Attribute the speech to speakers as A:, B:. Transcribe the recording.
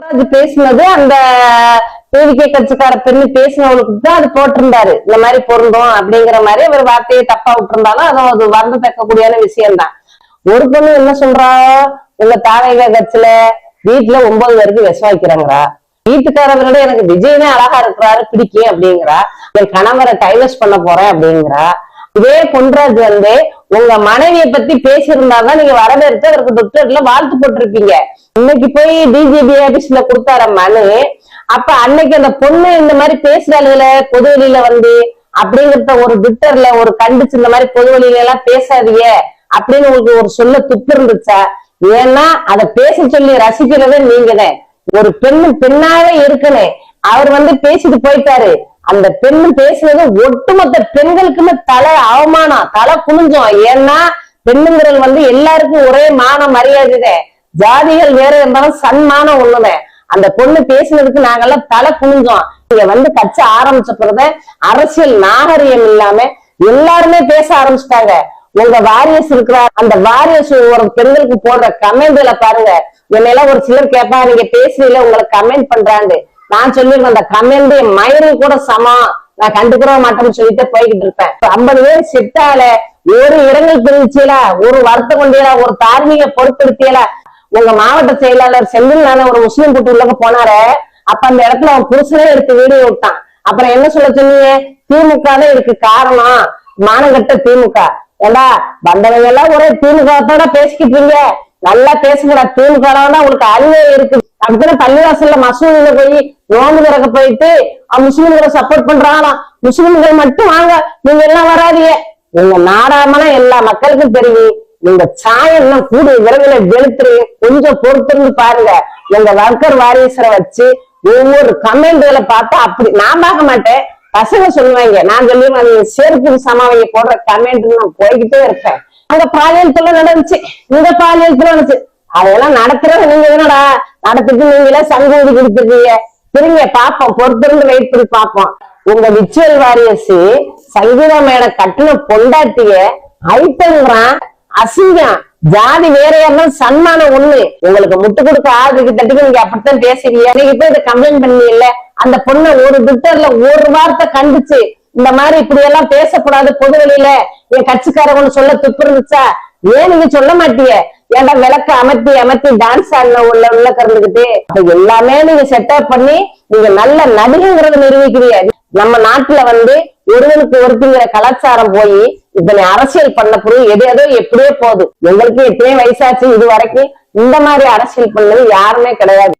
A: பொன்ராஜ் பேசினது அந்த டிவிகே கட்சிக்கார பெண்ணு பேசினவளுக்கு தான் அது போட்டிருந்தாரு. இந்த மாதிரி பொருந்தும் அப்படிங்கிற மாதிரி அவர் வார்த்தையை தப்பா விட்டுருந்தாலும் அது வருந்தத்தக்கக்கூடியான விஷயம்தான். ஒரு பொண்ணு என்ன சொல்றா, உங்க தாவேக கட்சியில வீட்டுல 9 பேருக்கு விஷம் வைக்கிறாங்களா, வீட்டுக்காரவரோட எனக்கு விஜயனே அழகா இருக்கிறாரு பிடிக்கும் அப்படிங்கிறா, என் கணவரை டைவர்ஸ் பண்ண போறேன் அப்படிங்கிறா. இதே பொன்ராஜ் உங்க மனைவியை பத்தி பேசியிருந்தாதான் நீங்க வரவேற்று அவருக்கு ட்விட்டர்ல வாழ்த்து போட்டிருப்பீங்க. இன்னைக்கு போய் டிஜிபி ஆபீஸ்ல கொடுத்தார மனு. அப்ப அன்னைக்கு அந்த பொண்ணு இந்த மாதிரி பேசுறாளுல பொது வெளியில அப்படிங்கிறத ஒரு ட்விட்டர்ல ஒரு கண்டிச்சு இந்த மாதிரி பொது வெளியில எல்லாம் பேசாதீங்க அப்படின்னு உங்களுக்கு ஒரு சொல்ல துப்பு இருந்துச்சா? ஏன்னா அதை பேச சொல்லி ரசிக்கிறதே நீங்கதான். ஒரு பெண்ணு பெண்ணாவே இருக்குன்னு அவர் பேசிட்டு போயிட்டாரு. அந்த பெண்ணு பேசுனது ஒட்டுமொத்த பெண்களுக்குமே தலை அவமானம், தலை குனிஞ்சோம். ஏன்னா பெண்ணுங்கிறது எல்லாருக்கும் ஒரே மான மரியாதை, ஜாதிகள் வேற இருந்தாலும் சன்மானம் ஒண்ணுமே. அந்த பொண்ணு பேசினதுக்கு நாங்கெல்லாம் தலை குனிஞ்சோம். இங்க கட்சி ஆரம்பிச்ச பிறகு அரசியல் நாகரிகம் இல்லாம எல்லாருமே பேச ஆரம்பிச்சுட்டாங்க. உங்க வாரியஸ் இருக்கிற அந்த வாரியஸ் ஒரு பெண்களுக்கு போடுற கமெண்ட்ல பாருங்க. என்னெல்லாம் ஒரு சிலர் கேட்பா, நீங்க பேசுறீங்களா உங்களுக்கு கமெண்ட் பண்றாங்க. நான் சொல்லிருக்கேன் அந்த கமெண்ட் மயிரும் கூட சமம், நான் கண்டுக்கிற மாட்டேன்னு சொல்லிட்டு போய்கிட்டு இருப்பேன். 50 பேர் செட்டால ஒரு இடங்கள் பிரிச்சியலா, ஒரு வருத்தம் கொண்டியலா, ஒரு தார்மீக பொறுப்படுத்தியலா. உங்க மாவட்ட செயலாளர் செந்தில் ஒரு முஸ்லீம் கூட்டு உள்ள போனாரு. அப்ப அந்த இடத்துல அவன் புருஷனே எடுத்து வீடியோ விட்டான். அப்புறம் என்ன சொல்ல சொன்னீங்க, திமுக தான் இதுக்கு காரணம், மானங்கட்ட திமுக. ஏண்டா வந்தவங்க எல்லாம் ஒரே திமுகத்தோட பேசிக்கிட்டீங்க, நல்லா பேசக்கூடாது. திமுக தான் உங்களுக்கு அறிவே இருக்கு. அப்படின்னா பள்ளிவாசல்ல மசூதியில போய் நோம்பு திறக்க போயிட்டு முஸ்லிம்களை சப்போர்ட் பண்றாங்களாம். முஸ்லிம்கள் மட்டும் வாங்க, நீங்க எல்லாம் வராதீங்க. நீங்க நாடாமனா எல்லா மக்களுக்கும் தெரியும். நீங்க சாயம் கூட விரைவில் வெளுத்துரு, கொஞ்சம் பொறுத்திருந்து பாருங்க. உங்க வர்க்கர் வாரியசரை வச்சு ஒவ்வொரு கமெண்ட்களை பார்த்தா அப்படி நான் பார்க்க மாட்டேன், பசங்க சொல்லுவாங்க. நான் சொல்லுவேன் செருப்பு சமாவைய போடுற கமெண்ட் நான் போய்கிட்டே இருப்பேன். அங்க பாலியல் நடந்துச்சு, இந்த பாலியல் நடந்துச்சு, அதெல்லாம் நடத்துறது நீங்க என்னடா நடத்திட்டு நீங்களே சங்கூதி கொடுத்துருக்கீங்க. திரும்ப பாப்போம், பொறுத்திருந்து வெயிட் பண்ணி பாப்போம். உங்க விச்சுவல் வாரியர்ஸ் சங்கீதா மேடம் கட்டின பொண்டாட்டிய ஐட்டங்கிறான், அசிங்கம், ஜாதி வேறையா இருந்தாலும் சன்மானம் ஒண்ணு. உங்களுக்கு முட்டு கொடுக்க ஆளுக்கு தட்டுக்கு நீங்க அப்படித்தான் பேசுறீங்க. நீங்க போய் இதை கம்ப்ளைண்ட் பண்ணீங்கல்ல, அந்த பொண்ணை ஒரு ட்விட்டர்ல ஒரு வார்த்தை கண்டிச்சு இந்த மாதிரி இப்படி எல்லாம் பேசக்கூடாது பொது வெளியில என் கட்சிக்காரங்க சொல்ல துப்பு இருந்துச்சா? ஏன் நீங்க சொல்ல மாட்டீங்க? ஏன்டா விளக்க அமர்த்தி அமர்த்தி டான்ஸ் ஆடின உள்ள கறந்துக்கிட்டு எல்லாமே நீங்க செட்டப் பண்ணி நீங்க நல்ல நடிகைங்கிறத நிரூபிக்கிறீங்க. நம்ம நாட்டுல ஒருவனுக்கு ஒருத்திங்கிற கலாச்சாரம் போய் இத்தனை அரசியல் பண்ண பொருள் எதோ எப்படியே போகுது. எங்களுக்கு எத்தனை வயசாச்சு, இது வரைக்கும் இந்த மாதிரி அரசியல் பண்ணது யாருமே கிடையாது.